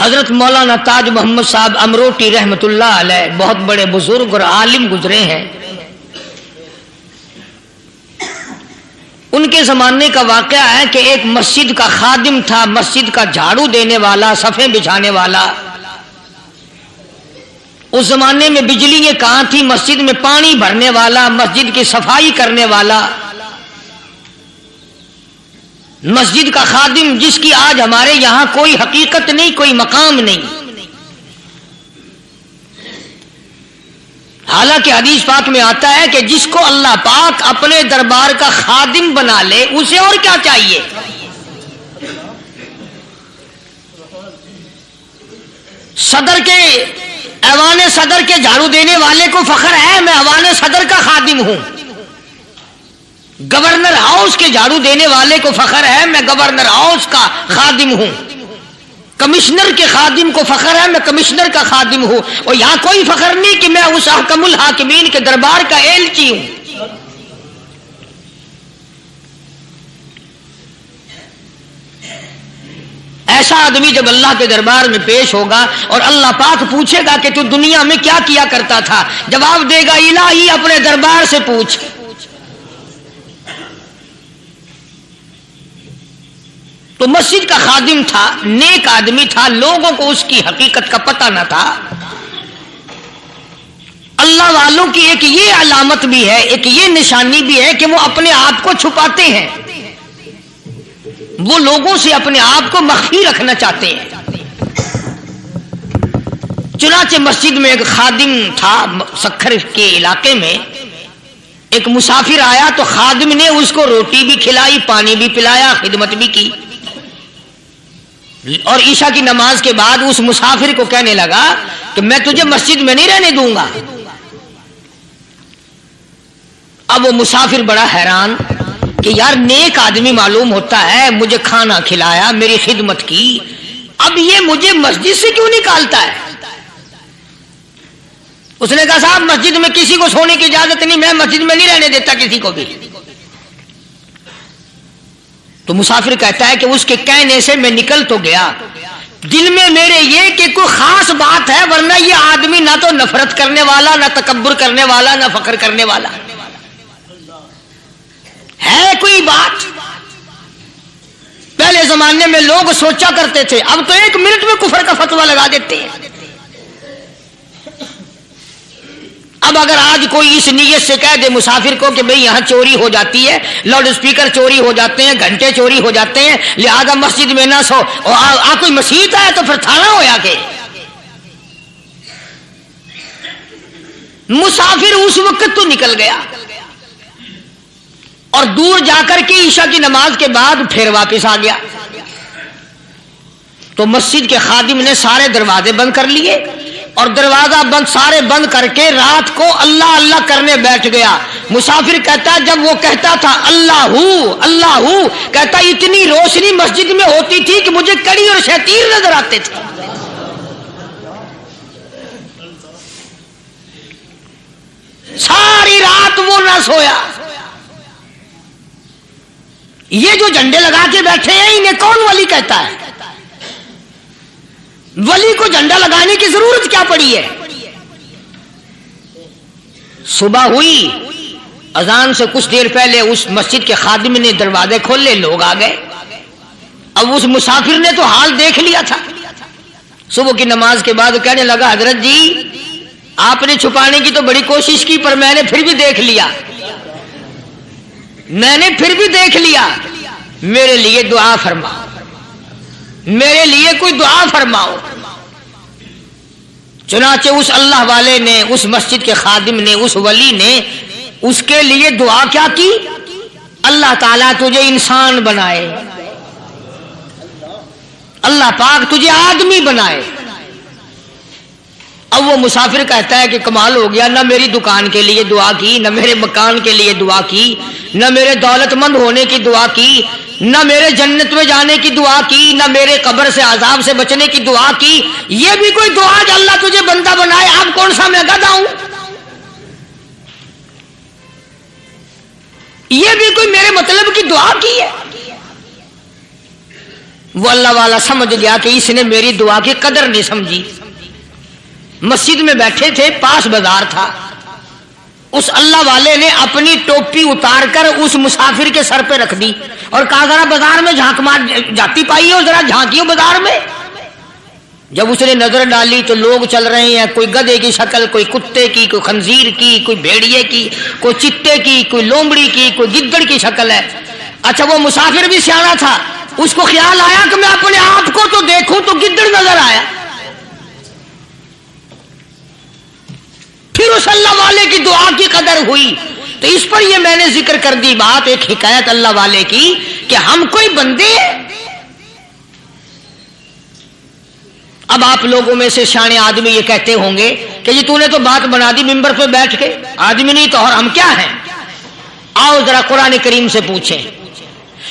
حضرت مولانا تاج محمد صاحب امروٹی رحمت اللہ علیہ بہت بڑے بزرگ اور عالم گزرے ہیں. ان کے زمانے کا واقعہ ہے کہ ایک مسجد کا خادم تھا، مسجد کا جھاڑو دینے والا، صفیں بچھانے والا. اس زمانے میں بجلیاں کہاں تھی، مسجد میں پانی بھرنے والا، مسجد کی صفائی کرنے والا، مسجد کا خادم جس کی آج ہمارے یہاں کوئی حقیقت نہیں، کوئی مقام نہیں. حالانکہ حدیث پاک میں آتا ہے کہ جس کو اللہ پاک اپنے دربار کا خادم بنا لے اسے اور کیا چاہیے. صدر کے ایوان صدر کے جھاڑو دینے والے کو فخر ہے میں ایوان صدر کا خادم ہوں. گورنر ہاؤس کے جھاڑو دینے والے کو فخر ہے میں گورنر ہاؤس کا خادم ہوں. کمشنر کے خادم کو فخر ہے میں کمشنر کا خادم ہوں. اور یہاں کوئی فخر نہیں کہ میں اس حکم الحاکمین کے دربار کا ایلچی ہوں. ایسا آدمی جب اللہ کے دربار میں پیش ہوگا اور اللہ پاک پوچھے گا کہ تو دنیا میں کیا کیا کرتا تھا، جواب دے گا الہی اپنے دربار سے پوچھ. تو مسجد کا خادم تھا، نیک آدمی تھا، لوگوں کو اس کی حقیقت کا پتہ نہ تھا. اللہ والوں کی ایک یہ علامت بھی ہے، ایک یہ نشانی بھی ہے کہ وہ اپنے آپ کو چھپاتے ہیں، وہ لوگوں سے اپنے آپ کو مخفی رکھنا چاہتے ہیں. چنانچہ مسجد میں ایک خادم تھا، سکھر کے علاقے میں ایک مسافر آیا تو خادم نے اس کو روٹی بھی کھلائی، پانی بھی پلایا، خدمت بھی کی. اور عشاء کی نماز کے بعد اس مسافر کو کہنے لگا کہ میں تجھے مسجد میں نہیں رہنے دوں گا. اب وہ مسافر بڑا حیران کہ یار نیک آدمی معلوم ہوتا ہے، مجھے کھانا کھلایا، میری خدمت کی، اب یہ مجھے مسجد سے کیوں نکالتا ہے. اس نے کہا صاحب مسجد میں کسی کو سونے کی اجازت نہیں، میں مسجد میں نہیں رہنے دیتا کسی کو بھی. تو مسافر کہتا ہے کہ اس کے کہنے سے میں نکل تو گیا، دل میں میرے یہ کہ کوئی خاص بات ہے، ورنہ یہ آدمی نہ تو نفرت کرنے والا، نہ تکبر کرنے والا، نہ فخر کرنے والا ہے. کوئی بات پہلے زمانے میں لوگ سوچا کرتے تھے، اب تو ایک منٹ میں کفر کا فتویٰ لگا دیتے ہیں. اب اگر آج کوئی اس نیت سے کہہ دے مسافر کو کہ بھئی یہاں چوری ہو جاتی ہے، لاؤڈ اسپیکر چوری ہو جاتے ہیں، گھنٹے چوری ہو جاتے ہیں، لہذا مسجد میں نہ سو، اور کوئی مسجد ہے تو پھر تھانہ ہویا کہ مسافر اس وقت تو نکل گیا اور دور جا کر کے عشاء کی نماز کے بعد پھر واپس آ گیا. تو مسجد کے خادم نے سارے دروازے بند کر لیے اور دروازہ بند سارے بند کر کے رات کو اللہ اللہ کرنے بیٹھ گیا. مسافر کہتا جب وہ کہتا تھا اللہ اللہ ہو، کہتا اتنی روشنی مسجد میں ہوتی تھی کہ مجھے کڑی اور شتیر نظر آتے تھے. ساری رات وہ نہ سویا. یہ جو جھنڈے لگا کے بیٹھے ہیں انہیں کون ولی کہتا ہے؟ ولی کو جھنڈا لگانے کی ضرورت کیا پڑی ہے؟ صبح ہوئی، اذان سے کچھ دیر پہلے اس مسجد کے خادم نے دروازے کھولے، لوگ آ گئے. اب اس مسافر نے تو حال دیکھ لیا تھا. صبح کی نماز کے بعد کہنے لگا حضرت جی آپ نے چھپانے کی تو بڑی کوشش کی پر میں نے پھر بھی دیکھ لیا، میں نے پھر بھی دیکھ لیا، میرے لیے دعا فرماؤ، میرے لیے کوئی دعا فرماؤ. چنانچہ اس اللہ والے نے، اس مسجد کے خادم نے، اس ولی نے اس کے لیے دعا کیا کی؟ اللہ تعالیٰ تجھے انسان بنائے، اللہ پاک تجھے آدمی بنائے. اب وہ مسافر کہتا ہے کہ کمال ہو گیا، نہ میری دکان کے لیے دعا کی، نہ میرے مکان کے لیے دعا کی، نہ میرے دولت مند ہونے کی دعا کی، نہ میرے جنت میں جانے کی دعا کی، نہ میرے قبر سے عذاب سے بچنے کی دعا کی. یہ بھی کوئی دعا کہ اللہ تجھے بندہ بنائے؟ آپ کون سا میں گدھا ہوں؟ یہ بھی کوئی میرے مطلب کی دعا کی ہے؟ वो अल्लाह वाला समझ गया कि इसने मेरी दुआ की कदर नहीं समझी। मस्जिद में बैठे थे, पास बाजार था। उस अल्लाह वाले ने अपनी टोपी उतार कर उस मुसाफिर के सर पे रख दी और कहा जरा बाजार में झांक मार, जाती पाई हो, जरा झांकियो बाजार में। जब उसने नजर डाली तो लोग चल रहे हैं, कोई गधे की शक्ल, कोई कुत्ते की, कोई खंजीर की, कोई भेड़िए की, कोई चित्ते की, कोई लोमड़ी की, कोई गिद्दड़ की शक्ल है। अच्छा, वो मुसाफिर भी सियाना था, उसको ख्याल आया कि मैं अपने आप को तो देखूं तो गिद्दड़ नजर आया। फिर उस अल्लाह वाले की दुआ की कदर हुई। तो इस पर ये मैंने जिक्र कर दी बात, एक हिकायत अल्लाह वाले की कि हम कोई बंदे। अब आप लोगों में से शाने आदमी ये कहते होंगे कि जी तूने तो बात बना दी मिंबर पे बैठ के, आदमी नहीं तो और हम क्या हैं। आओ जरा कुरान करीम से पूछें।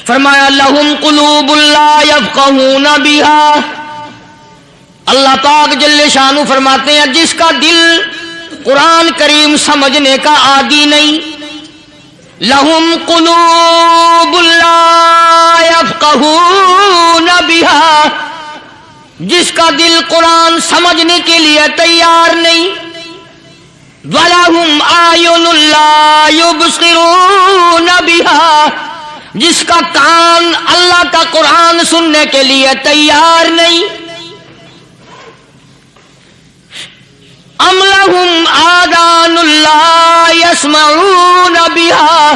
फरमाया लहुम कुलूबुल ला यफ़क़हूना बिहा। अल्लाह पाक जल्ले शानु फरमाते हैं जिसका दिल कुरान करीम समझने का आदी नहीं। लहुम कुलूबुल ला यफ़क़हूना बिहा, जिसका दिल कुरान समझने के लिए तैयार नहीं। वलहुम आयुनुल ला युबसिरूना बिहा, जिसका कान अल्लाह का कुरान सुनने के लिए तैयार नहीं। अम लहुम आदानुल ला यस्मऊना बिहा,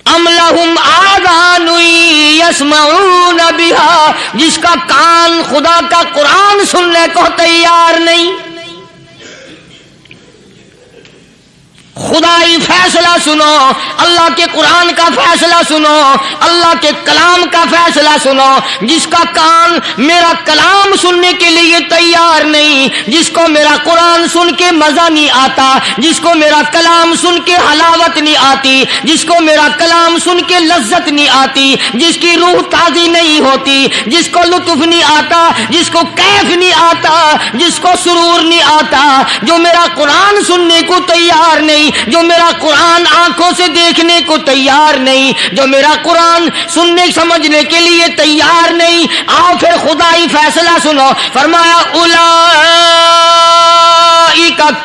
अम लहुम आदानु यस्मऊना बिहा, जिसका कान खुदा का कुरान सुनने को तैयार नहीं। खुदाई फैसला सुनो, अल्लाह के कुरान का फैसला सुनो, अल्लाह के कलाम का फैसला सुनो। जिसका कान मेरा कलाम सुनने के लिए तैयार नहीं, जिसको मेरा कुरान सुन के मजा नहीं आता, जिसको मेरा कलाम सुन के हलावत नहीं आती, जिसको मेरा कलाम सुन के लज्जत नहीं आती, जिसकी रूह ताजी नहीं होती, जिसको लुत्फ नहीं आता, जिसको कैफ नहीं आता, जिसको सुरूर नहीं आता, जो मेरा कुरान सुनने को तैयार नहीं, जो मेरा कुरान आंखों से देखने को तैयार नहीं, जो मेरा कुरान सुनने समझने के लिए तैयार नहीं। आओ फिर खुदाई फैसला सुनो। फरमाया उलाइका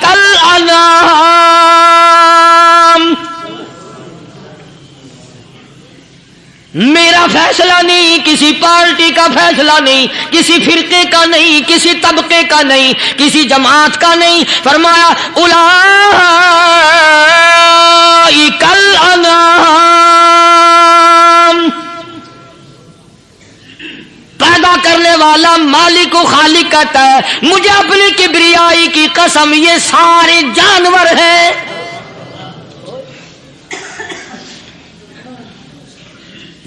कल अनाम, मेरा फैसला नहीं, किसी पार्टी का फैसला नहीं, किसी फिरके का नहीं, किसी तबके का नहीं, किसी जमात का नहीं। फरमाया उलाइकल अनाम, पैदा करने वाला मालिक व खालिक कहता है मुझे अपनी किबरियाई की कसम ये सारे जानवर हैं।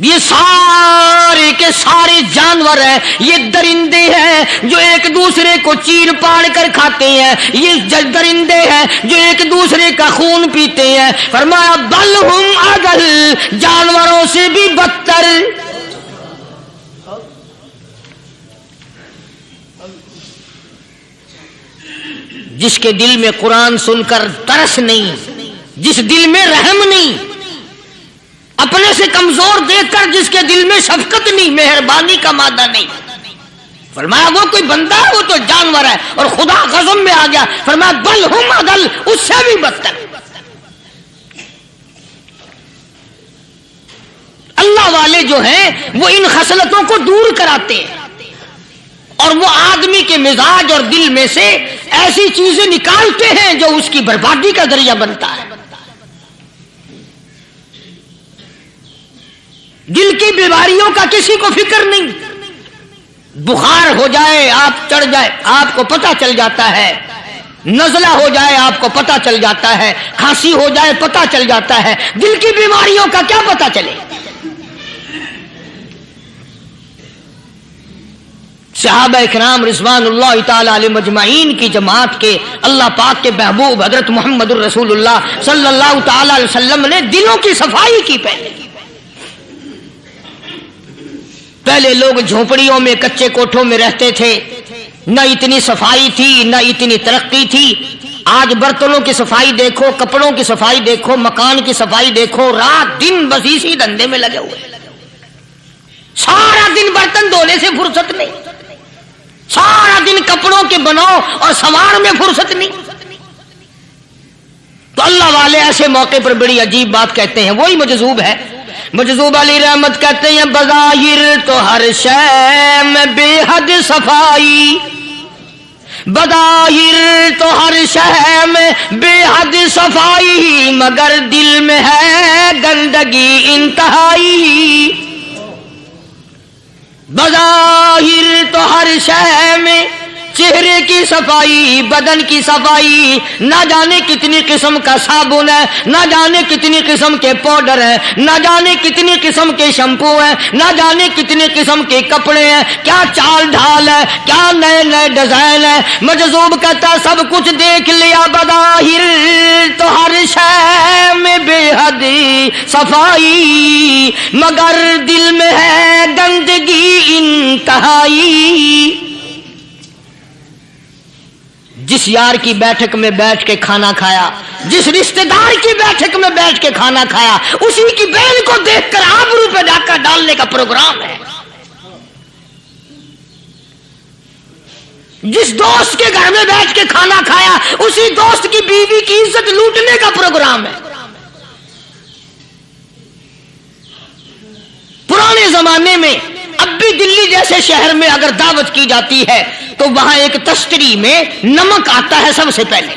ये सारे के सारे जानवर हैं, ये दरिंदे हैं जो एक दूसरे को चीर पाड़ कर खाते हैं, ये दरिंदे हैं जो एक दूसरे का खून पीते हैं। फरमाया बल हुम अदल, जानवरों से भी बदतर। जिसके दिल में कुरान सुनकर तरस नहीं, जिस दिल में रहम नहीं, अपने से कमजोर देखकर जिसके दिल में शफकत नहीं, मेहरबानी का मादा नहीं। फरमाया वो कोई बंदा है, वो तो जानवर है। और खुदा कसम में आ गया, फरमाया बल हुम अदल, उससे भी बदतर। अल्लाह वाले जो हैं वो इन खसलतों को दूर कराते हैं और वो आदमी के मिजाज और दिल में से ऐसी चीजें निकालते हैं जो उसकी बर्बादी का जरिया बनता है। दिल की बीमारियों का किसी को फिक्र नहीं। बुखार हो जाए, आप चढ़ जाए, आपको पता चल जाता है। नज़ला हो जाए, आपको पता चल जाता है। खांसी हो जाए, पता चल जाता है। दिल की बीमारियों का क्या पता चले। सहाबा इकराम रिज़वानुल्लाह ताला अलैहिम अजमाइन की जमात के अल्लाह पाक के महबूब हजरत मुहम्मदुर रसूलुल्लाह सल्लल्लाहु ताला अलैहि वसल्लम ने दिलों की सफाई की। पहले लोग झोपड़ियों में, कच्चे कोठों में रहते थे, न इतनी सफाई थी, न इतनी तरक्की थी। आज बर्तनों की सफाई देखो, कपड़ों की सफाई देखो, मकान की सफाई देखो, रात दिन बस इसी धंधे में लगे हुए। सारा दिन बर्तन धोने से फुर्सत नहीं, सारा दिन कपड़ों के बनाओ और संवार में फुर्सत नहीं। तो अल्लाह वाले ऐसे मौके पर बड़ी अजीब बात कहते हैं। वही मजजूब है, मजजूब अली रहमत कहते हैं बज़ाहिर तो हर शय में बेहद सफाई, बज़ाहिर तो हर शय में बेहद सफाई, मगर दिल में है गंदगी इंतहाई। बज़ाहिर तो हर शय में चेहरे की सफाई, बदन की सफाई, ना जाने कितनी किस्म का साबुन है, ना जाने कितनी किस्म के पाउडर है, ना जाने कितनी किस्म के शैम्पू है, ना जाने कितने किस्म के कपड़े हैं, क्या चाल ढाल है, क्या नए नए डिजाइन है। मजजूब कहता सब कुछ देख लिया, बज़ाहिर तो हर शय में बेहद सफाई, मगर दिल में है गंदगी इंतहाई। जिस यार की बैठक में बैठ के खाना खाया, जिस रिश्तेदार की बैठक में बैठ के खाना खाया, उसी की बहन को देखकर आबरू पे डाका डालने का प्रोग्राम है। जिस दोस्त के घर में बैठ के खाना खाया, उसी दोस्त की बीवी की इज्जत लूटने का प्रोग्राम है। पुराने जमाने में अब भी दिल्ली जैसे शहर में अगर दावत की जाती है तो वहां एक तश्तरी में नमक आता है सबसे पहले।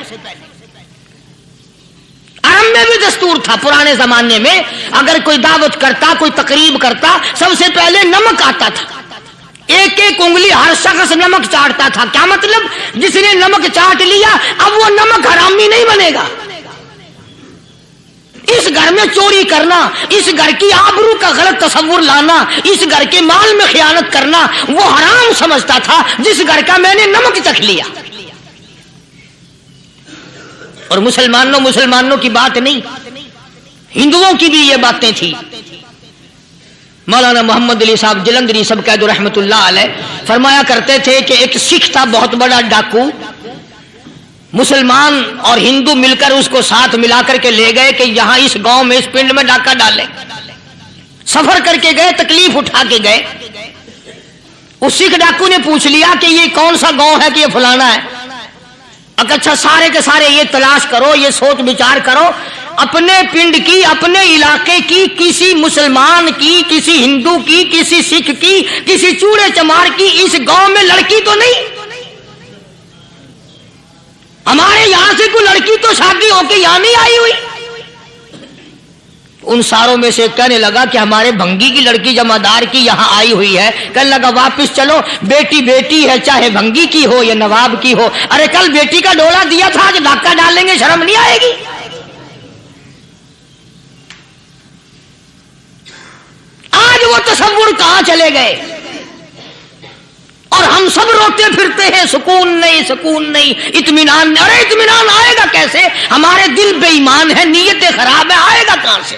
अरब में भी दस्तूर था पुराने जमाने में, अगर कोई दावत करता, कोई तकरीब करता, सबसे पहले नमक आता था। एक एक उंगली हर शख्स नमक चाटता था। क्या मतलब? जिसने नमक चाट लिया अब वो नमक हरामी नहीं बनेगा। इस घर में चोरी करना, इस घर की आबरू का गलत तस्वुर लाना, इस घर के माल में खयानत करना वो हराम समझता था जिस घर का मैंने नमक चख लिया। और मुसलमानों की बात नहीं, हिंदुओं की भी ये बातें थी। मौलाना मोहम्मद अली साहब जलंधरी सब कैद रहमतुल्लाह अलैह फरमाया करते थे कि एक सिख था बहुत बड़ा डाकू, मुसलमान और हिंदू मिलकर उसको साथ मिलाकर के ले गए कि यहां इस गांव में, इस पिंड में डाका डाले। सफर करके गए, तकलीफ उठा के गए। उस सिख डाकू ने पूछ लिया कि ये कौन सा गांव है कि ये फलाना है। अच्छा सारे के सारे ये तलाश करो, ये सोच विचार करो, अपने पिंड की, अपने इलाके की, किसी मुसलमान की, किसी हिंदू की, किसी सिख की, किसी चूड़े चमार की इस गांव में लड़की तो नहीं। हमारे यहां से कोई लड़की तो शादी होके यहां नहीं आई हुई। उन सारों में से कहने लगा कि हमारे भंगी की लड़की जमादार की यहां आई हुई है। कहने लगा वापस चलो, बेटी बेटी है, चाहे भंगी की हो या नवाब की हो। अरे कल बेटी का डोला दिया था, आज धक्का डालेंगे, शर्म नहीं आएगी? आज वो तसव्वुर कहां चले गए और हम सब रोते फिरते हैं सुकून नहीं, सुकून नहीं, इत्मीनान नहीं। अरे इत्मीनान आएगा कैसे? हमारे दिल बेईमान है, नीयतें खराब है, आएगा कहां से?